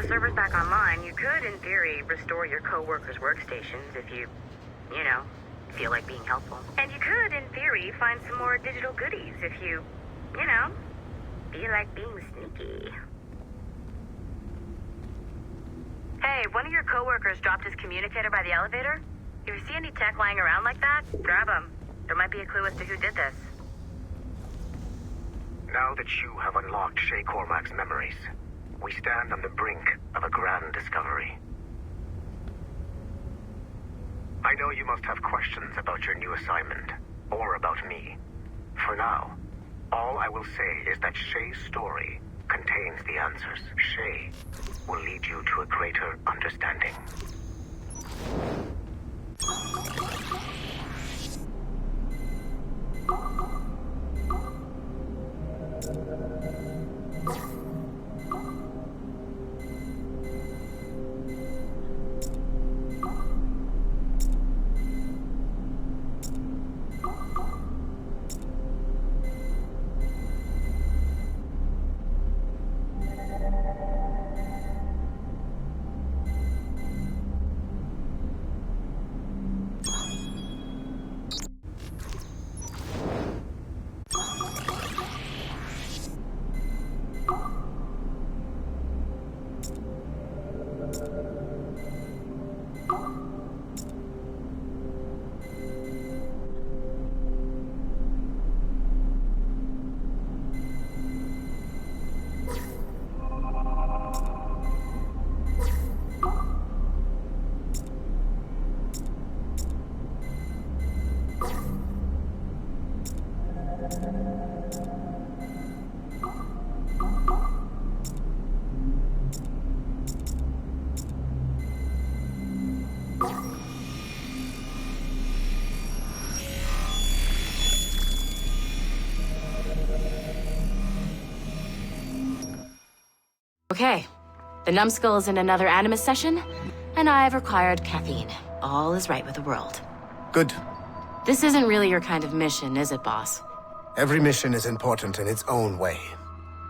the server's back online, you could, in theory, restore your co-workers' workstations if you know, feel like being helpful. And you could, in theory, find some more digital goodies if you know, feel like being sneaky. Hey, one of your co-workers dropped his communicator by the elevator. If you see any tech lying around like that, grab him. There might be a clue as to who did this. Now that you have unlocked Shay Cormac's memories, we stand on the brink of a grand discovery. I know you must have questions about your new assignment, or about me. For now, all I will say is that Shay's story contains the answers. Shay will lead you to a greater understanding. Okay, the numbskull is in another Animus session, and I've required caffeine. All is right with the world. Good. This isn't really your kind of mission, is it, boss? Every mission is important in its own way.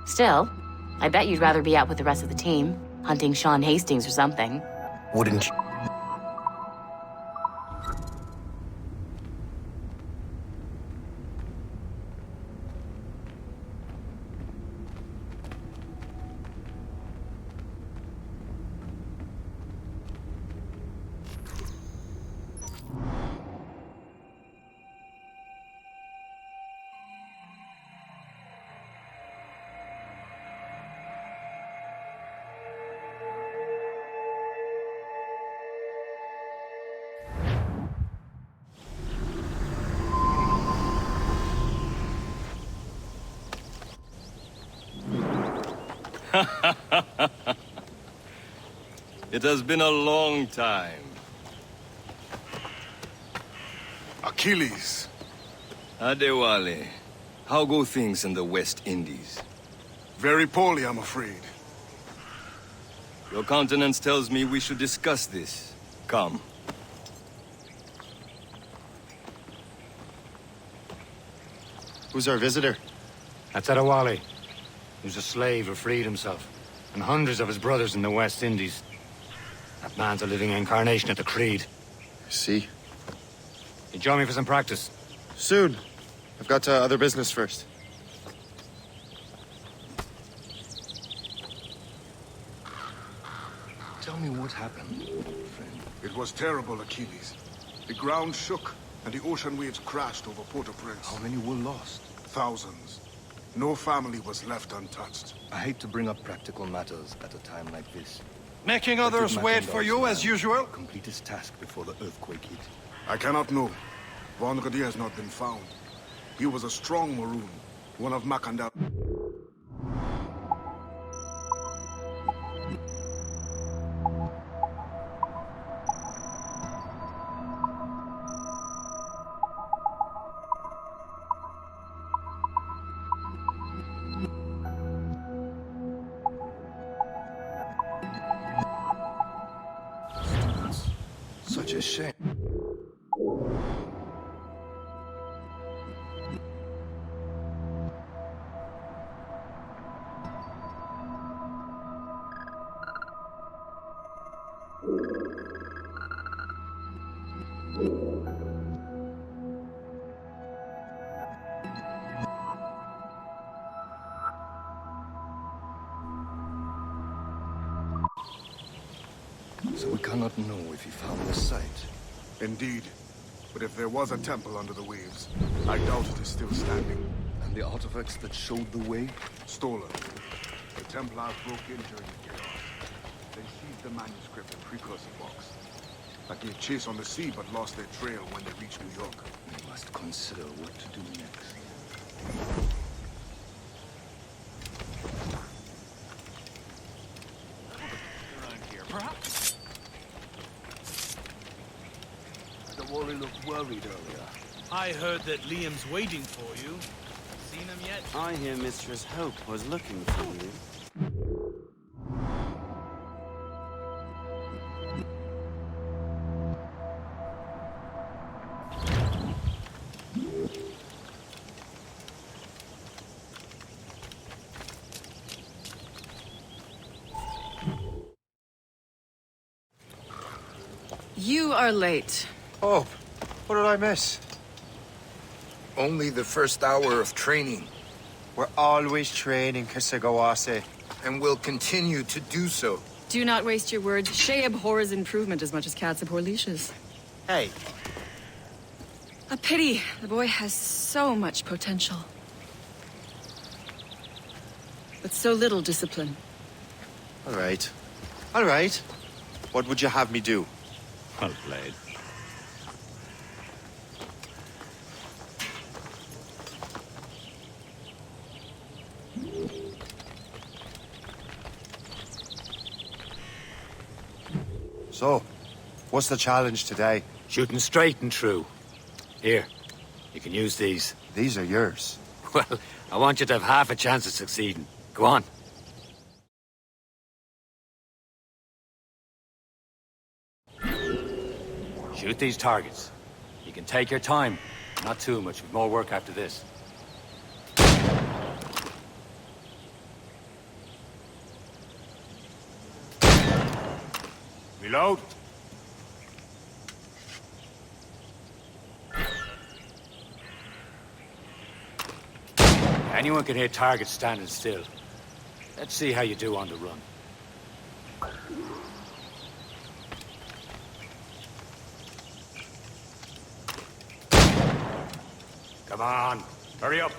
Still, I bet you'd rather be out with the rest of the team, hunting Sean Hastings or something. Wouldn't you? It has been a long time. Achilles. Adewale, how go things in the West Indies? Very poorly, I'm afraid. Your countenance tells me we should discuss this. Come. Who's our visitor? That's Adewale. He was a slave who freed himself, and hundreds of his brothers in the West Indies. That man's a living incarnation of the Creed. See? You join me for some practice? Soon. I've got other business first. Tell me what happened, friend. It was terrible, Achilles. The ground shook, and the ocean waves crashed over Port-au-Prince. How many were lost? Thousands. No family was left untouched. I hate to bring up practical matters at a time like this. Making others wait for you as usual? Complete his task before the earthquake hit. I cannot know. Von Radier has not been found. He was a strong Maroon, one of Makanda. Such a shame. We cannot know if he found the site. Indeed. But if there was a temple under the waves, I doubt it is still standing. And the artifacts that showed the way? Stolen. The Templars broke in during the chaos. They seized the manuscript and precursor box. I gave chase on the sea, but lost their trail when they reached New York. We must consider what to do next. Wally looked worried earlier. I heard that Liam's waiting for you. Seen him yet? I hear Mistress Hope was looking for you. You are late. Oh, what did I miss? Only the first hour of training. We're always training, Kasagawase, and will continue to do so. Do not waste your words. Shay abhors improvement as much as cats abhor leashes. Hey. A pity. The boy has so much potential. But so little discipline. All right. All right. What would you have me do? Well played. So, what's the challenge today? Shooting straight and true. Here, you can use these. These are yours. Well, I want you to have half a chance of succeeding. Go on. Shoot these targets. You can take your time. Not too much. We've more work after this. Reload. Anyone can hit targets standing still. Let's see how you do on the run. Come on, hurry up.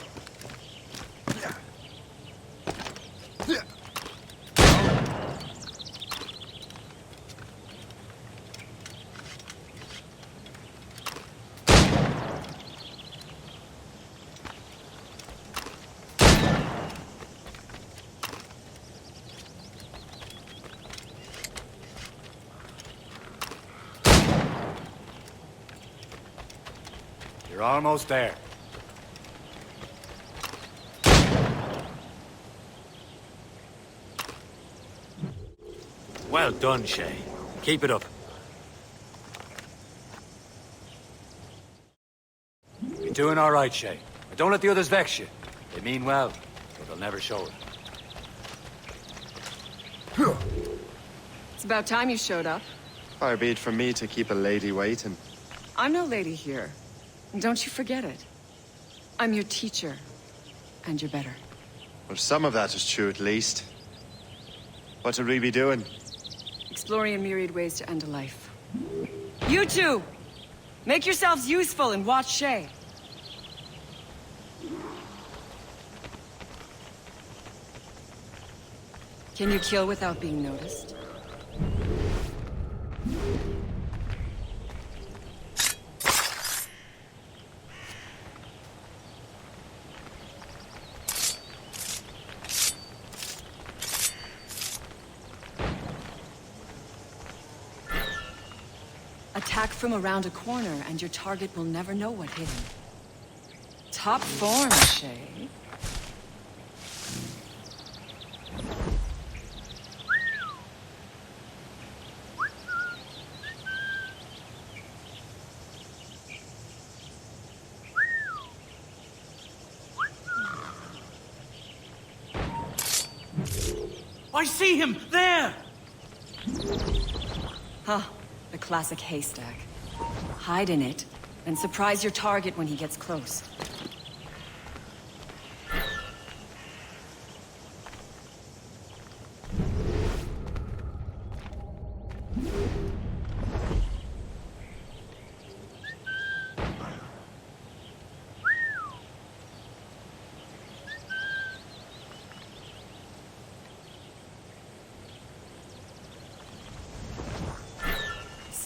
You're almost there. Well done, Shay. Keep it up. You're doing all right, Shay. But don't let the others vex you. They mean well, but they'll never show it. It's about time you showed up. Far be it from me to keep a lady waiting. I'm no lady here. And don't you forget it. I'm your teacher. And you're better. Well, some of that is true at least. What will we be doing? Exploring a myriad ways to end a life. You two! Make yourselves useful and watch Shay. Can you kill without being noticed? Attack from around a corner, and your target will never know what hit him. Top form, Shay. I see him! There! Huh. The classic haystack. Hide in it, and surprise your target when he gets close.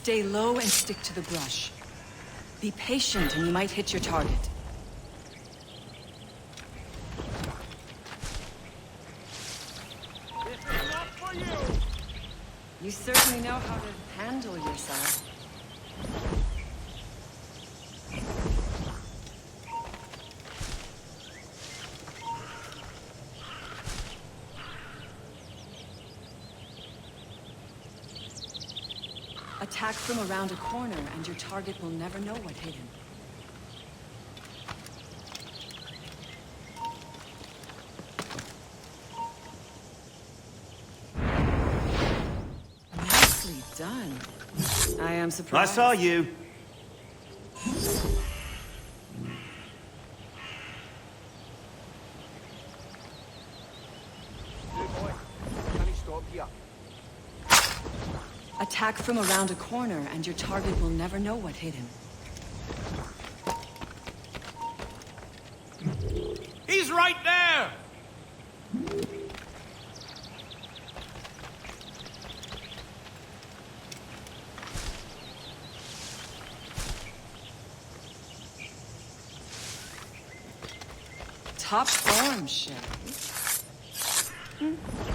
Stay low and stick to the brush. Be patient and you might hit your target. This is not for you! You certainly know how to handle yourself. Attack from around a corner, and your target will never know what hit him. Nicely done. I am surprised. I saw you. Attack from around a corner, and your target will never know what hit him. He's right there! Top form, Shay.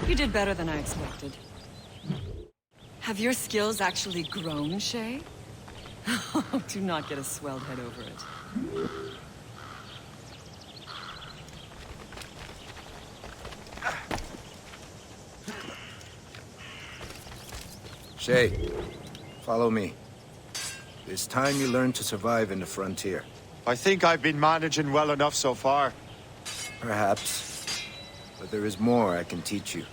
You did better than I expected. Have your skills actually grown, Shay? Do not get a swelled head over it. Shay, follow me. It's time you learn to survive in the frontier. I think I've been managing well enough so far. Perhaps. But there is more I can teach you.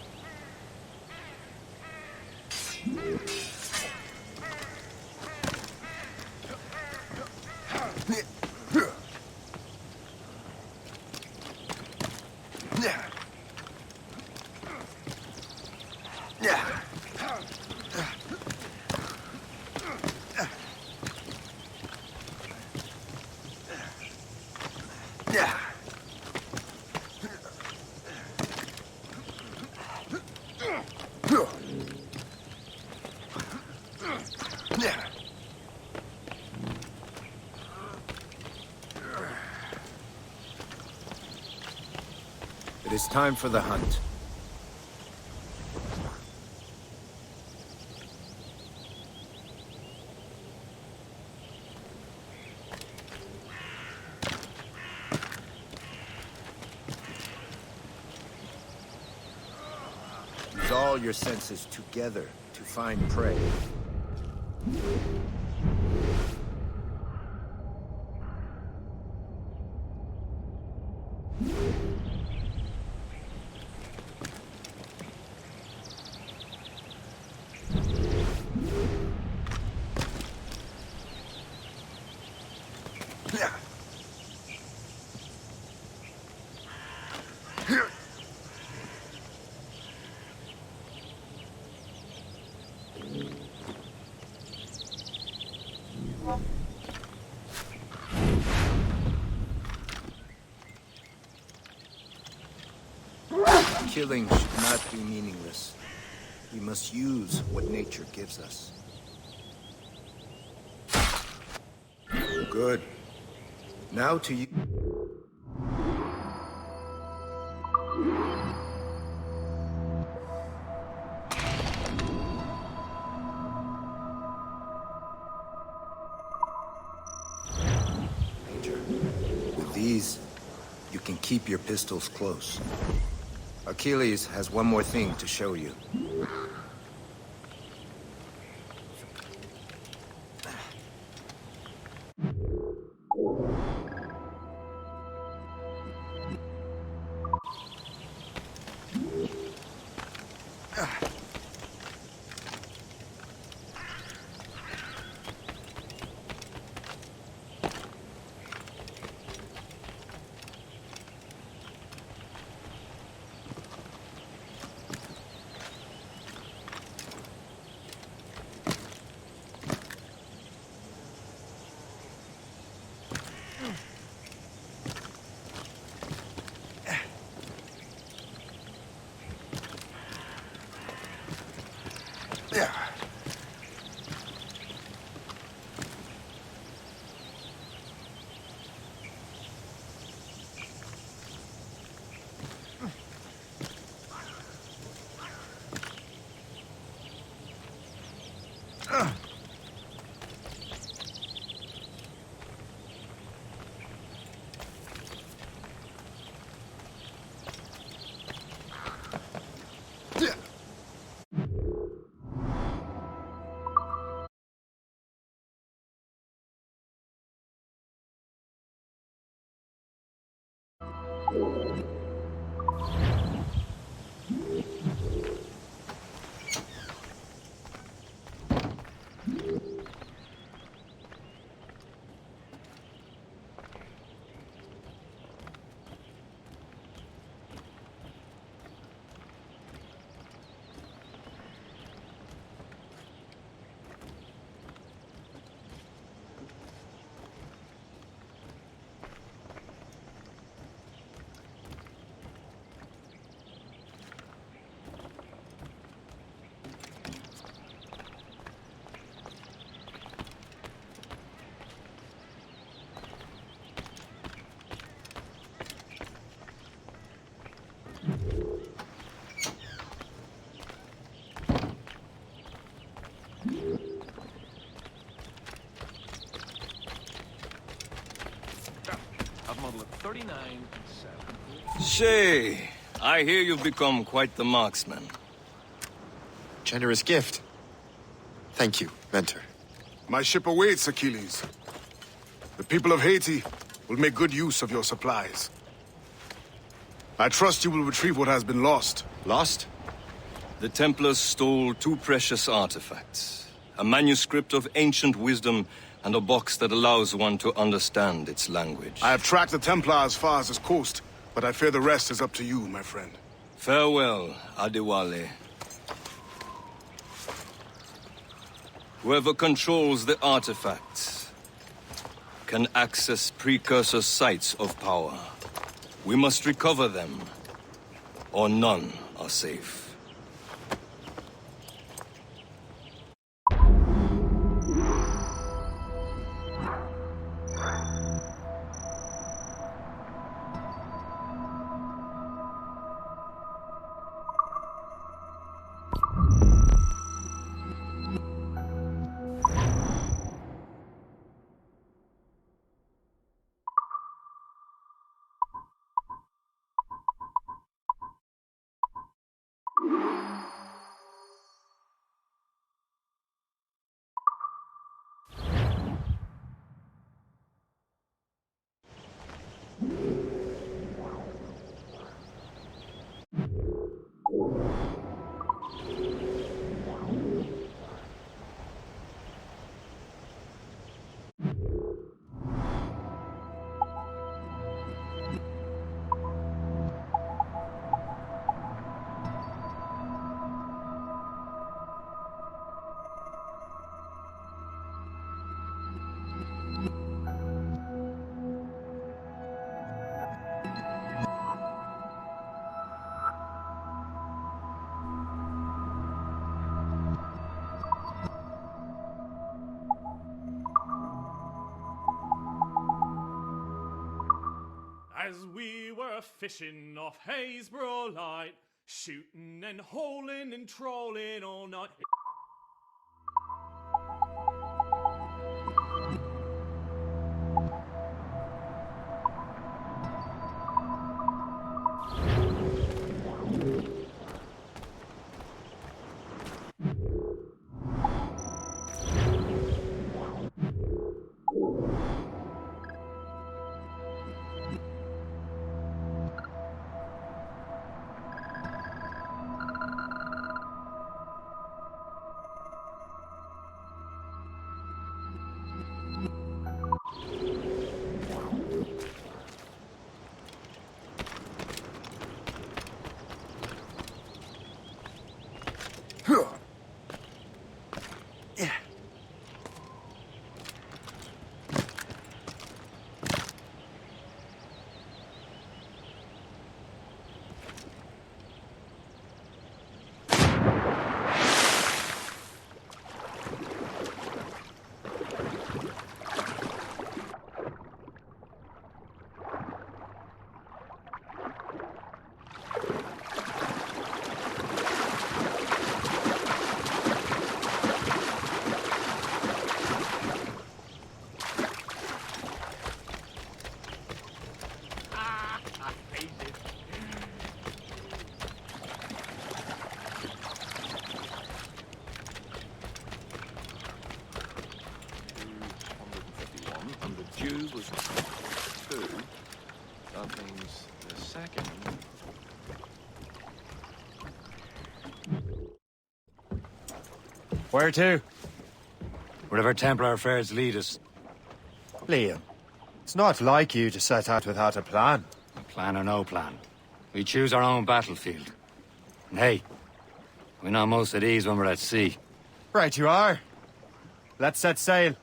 It is time for the hunt. Use all your senses together to find prey. Killing should not be meaningless. We must use what nature gives us. Good. Now to you. Major, with these, you can keep your pistols close. Achilles has one more thing to show you. I've modeled 39 and 7. Shay, I hear you've become quite the marksman. Generous gift. Thank you, Mentor. My ship awaits, Achilles. The people of Haiti will make good use of your supplies. I trust you will retrieve what has been lost. Lost? The Templars stole 2 precious artifacts. A manuscript of ancient wisdom and a box that allows one to understand its language. I have tracked the Templar as far as this coast, but I fear the rest is up to you, my friend. Farewell, Adewale. Whoever controls the artifacts can access precursor sites of power. We must recover them, or none are safe. As we were fishing off Haysborough Light, shooting and holing and trolling all night. contains the second. Where to? Wherever Templar affairs lead us. Liam, it's not like you to set out without a plan. Plan or no plan. We choose our own battlefield. And hey, we know most at ease when we're at sea. Right you are. Let's set sail.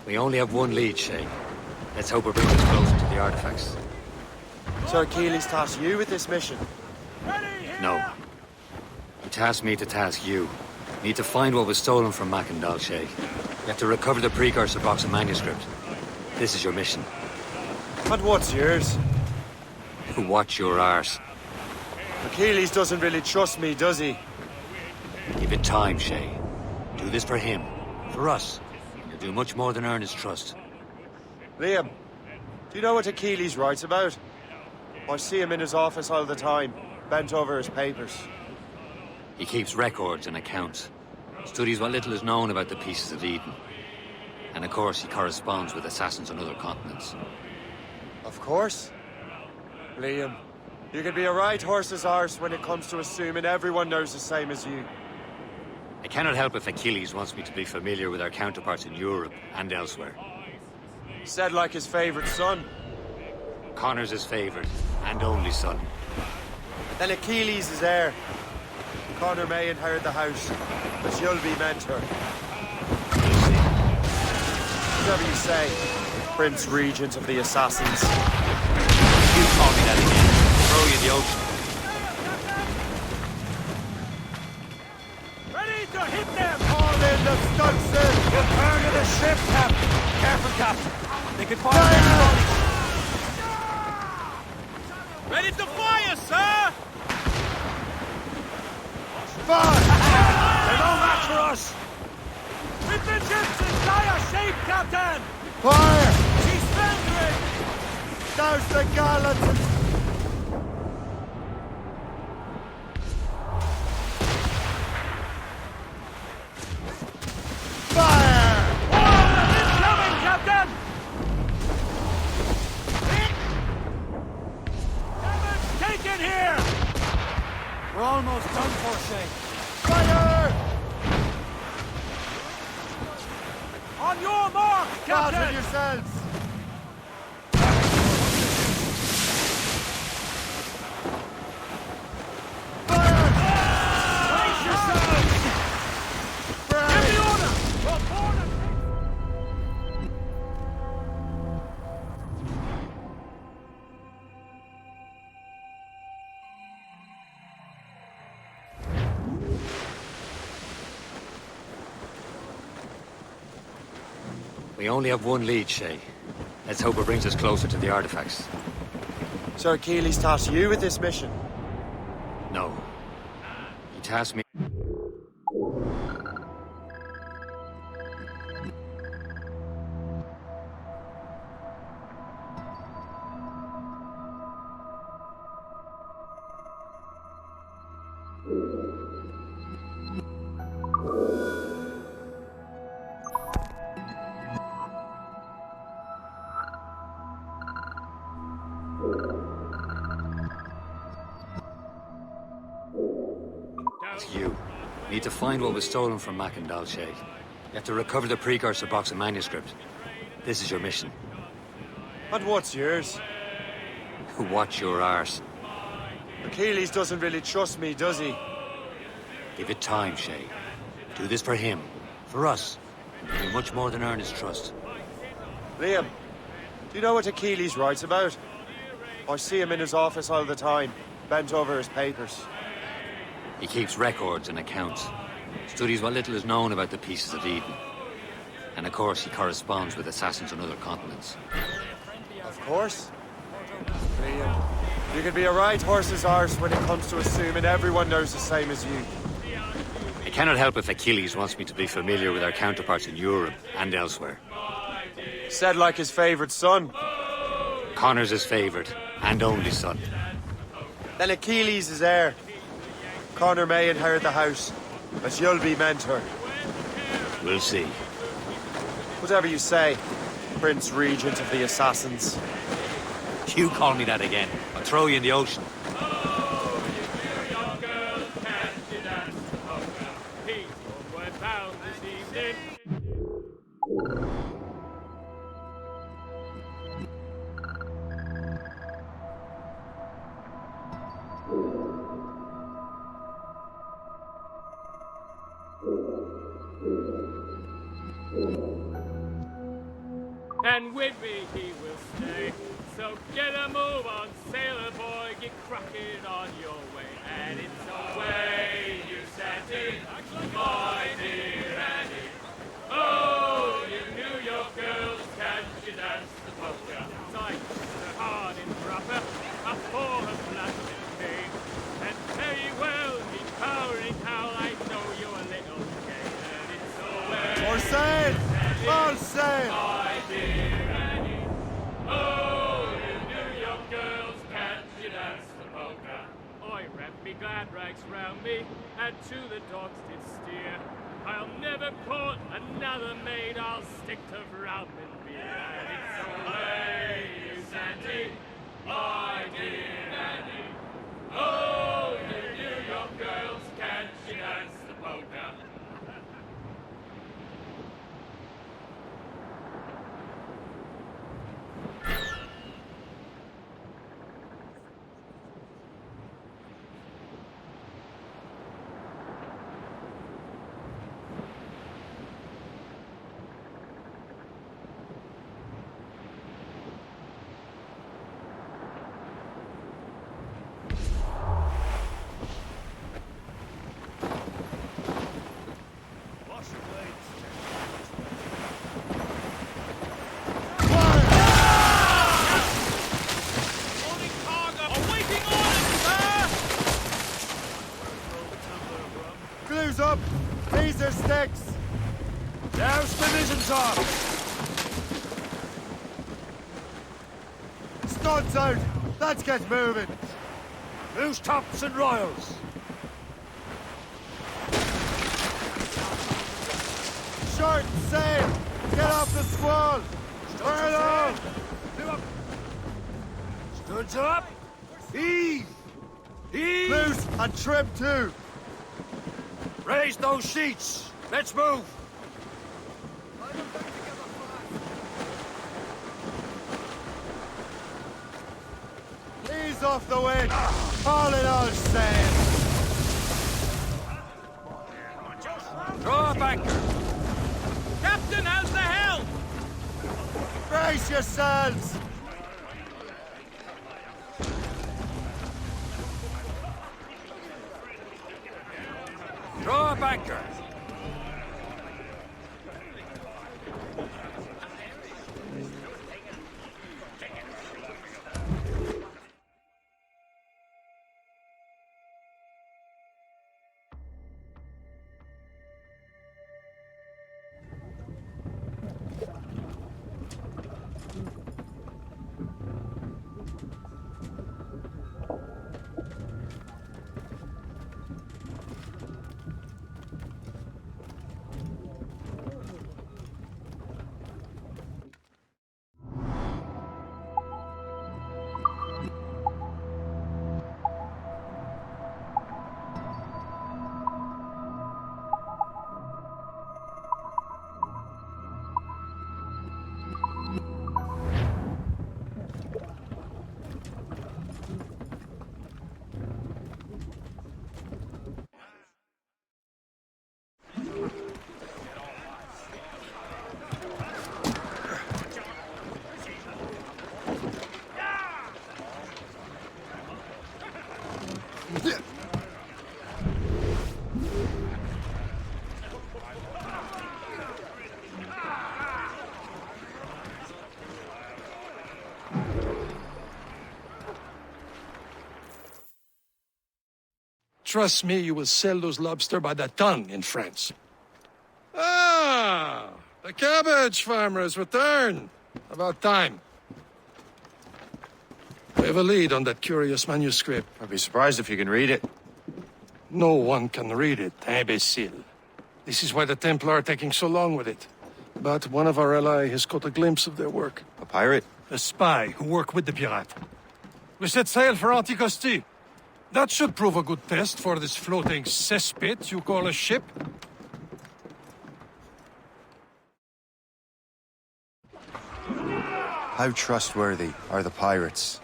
We only have one lead, Shay. Let's hope it brings us closer to the artifacts. Sir Keeley's tasked you with this mission. No. He tasked me to task you. We need to find what was stolen from Mackandal, Shay. You have to recover the precursor box and manuscript. This is your mission. And what's yours? Watch your arse. Achilles doesn't really trust me, does he? Give it time, Shay. Do this for him. For us. You'll do much more than earn his trust. Liam, do you know what Achilles writes about? I see him in his office all the time, bent over his papers. He keeps records and accounts. Studies what little is known about the Pieces of Eden. And of course, he corresponds with assassins on other continents. Of course. Liam, you can be a right horse's arse when it comes to assuming everyone knows the same as you. I cannot help if Achilles wants me to be familiar with our counterparts in Europe and elsewhere. Said like his favorite son. Connor's his favorite and only son. Then Achilles is heir. Connor may inherit the house, but you'll be mentor. Whatever you say, Prince Regent of the Assassins. You call me that again, I'll throw you in the ocean. Ready to hit them! All in the stunsail! Return to the ship, Captain! Careful, Captain! They could find anybody! Ready to fire, sir! Fire! They're no match for us! We've been ships in dire shape, Captain! Fire! She's thundering! Douse the gallants! Fire! Oh, incoming, Captain! Damage taken here! We're almost done for, Shay. Fire! On your mark, Fasten Captain! yourselves! Brace yourselves! Give the order! Report it! We only have one lead, Shay. Let's hope it brings us closer to the artifacts. Sir Achilles tasked you with this mission. No. He tasked me... It's you. Need to find what was stolen from Mackandal, Shay. You have to recover the precursor box and manuscript. This is your mission. And what's yours? Watch your arse. Achilles doesn't really trust me, does he? Give it time, Shay. Do this for him. For us. You'll do much more than earn his trust. Liam, do you know what Achilles writes about? I see him in his office all the time, bent over his papers. He keeps records and accounts. Studies what little is known about the Pieces of Eden. And of course, he corresponds with assassins on other continents. Of course. Liam, you can be a right horse's arse when it comes to assuming everyone knows the same as you. I cannot help if Achilles wants me to be familiar with our counterparts in Europe and elsewhere. Said like his favorite son. Connor's his favorite and only son. Then Achilles is heir. Connor may inherit the house, but you'll be mentor. We'll see. Whatever you say, Prince Regent of the Assassins. You call me that again, I'll throw you in the ocean. And with me he will stay. So get a move on, sailor boy, get cracking on your way. And it's away, you Santy, my dear Annie. Oh, you New York girls, can you dance the polka? Tight, the hard and proper, a fall of plastic pain. And very well, me powering howl, I know you're a little gay. And it's away. Or sail! All sail! My dear Annie. Oh, you New York girls, can't you dance the polka? I wrapped me glad rags round me, and to the dogs did steer. I'll never court another maid, I'll stick to rum and beer. And it's away, you Santy, my dear Annie. Oh, you New York girls, can't you dance the polka? Glue's up! Teaser sticks! Douse division top! Studs out! Let's get moving! Loose tops and royals! Short sail! Get off the squall! Furl on! Studs up! Heave! Heave! Loose and trim too! Raise those sheets! Let's move! Ease off the wind! All in all sail! Draw a banker! Captain, how's the helm? Brace yourselves! Draw a banker! Trust me, you will sell those lobster by the ton in France. Ah! The cabbage farmers return. About time. We have a lead on that curious manuscript. I'd be surprised if you can read it. No one can read it, imbecile. This is why the Templar are taking so long with it. But one of our allies has caught a glimpse of their work. A pirate? A spy who worked with the pirate. We set sail for Anticosti. That should prove a good test for this floating cesspit you call a ship. How trustworthy are the pirates?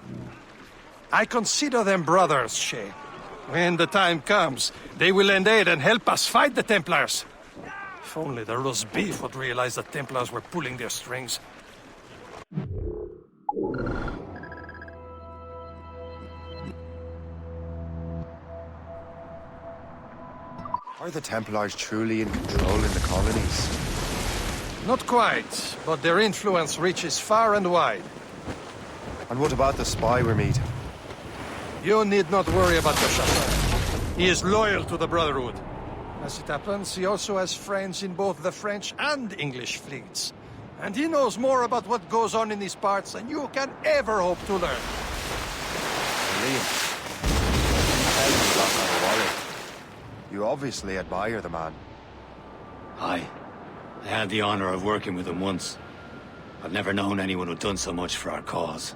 I consider them brothers, Shay. When the time comes, they will lend aid and help us fight the Templars. If only the roast beef would realize the Templars were pulling their strings. Are the Templars truly in control in the colonies? Not quite, but their influence reaches far and wide. And what about the spy we're meeting? You need not worry about the Chasseur. He is loyal to the Brotherhood. As it happens, he also has friends in both the French and English fleets. And he knows more about what goes on in these parts than you can ever hope to learn. Liam, you obviously admire the man. Aye. I had the honor of working with him once. I've never known anyone who'd done so much for our cause.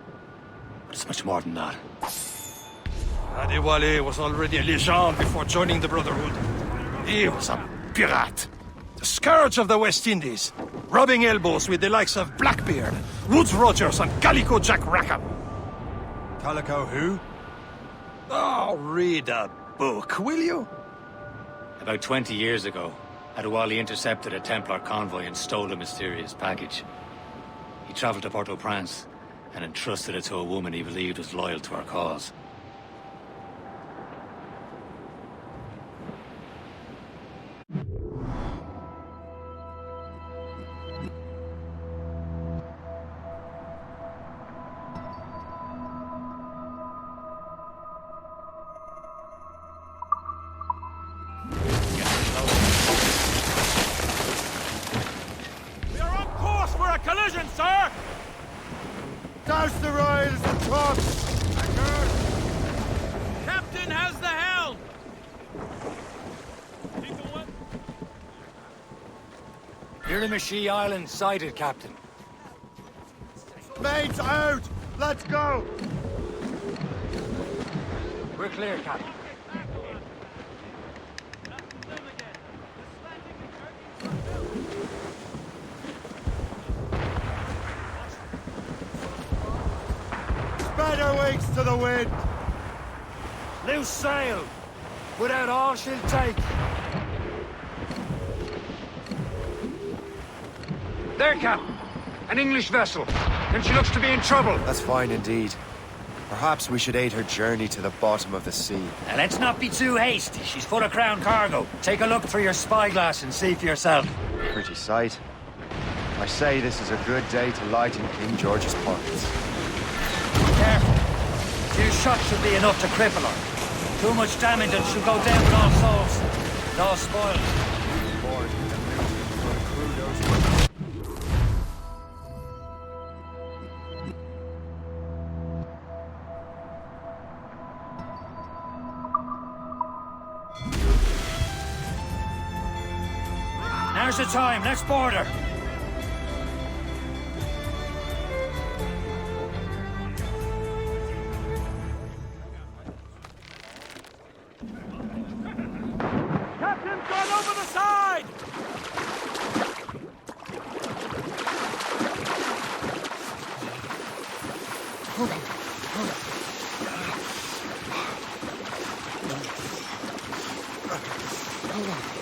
But it's much more than that. Adewale was already a legend before joining the Brotherhood. He was a pirate. The scourge of the West Indies. Rubbing elbows with the likes of Blackbeard, Woodes Rogers, and Calico Jack Rackham. Calico who? Oh, read a book, will you? About 20 years ago, Adewale intercepted a Templar convoy and stole a mysterious package. He traveled to Port-au-Prince and entrusted it to a woman he believed was loyal to our cause. Collision, sir! Douse the royals and tops! Captain has the helm! Miramichi Island sighted, Captain. Mates out! Let's go! We're clear, Captain. Better wings to the wind! Loose sail! Put out all she'll take! There, Captain. An English vessel. And she looks to be in trouble. That's fine indeed. Perhaps we should aid her journey to the bottom of the sea. Now, let's not be too hasty. She's full of crown cargo. Take a look through your spyglass and see for yourself. Pretty sight. I say this is a good day to lighten King George's pockets. Careful. A few shots should be enough to cripple her. Too much damage and she'll go down with all souls. And all spoiled. Now's the time. Let's board her. Captain's gone over the side! Hold on. Hold on. Hold on.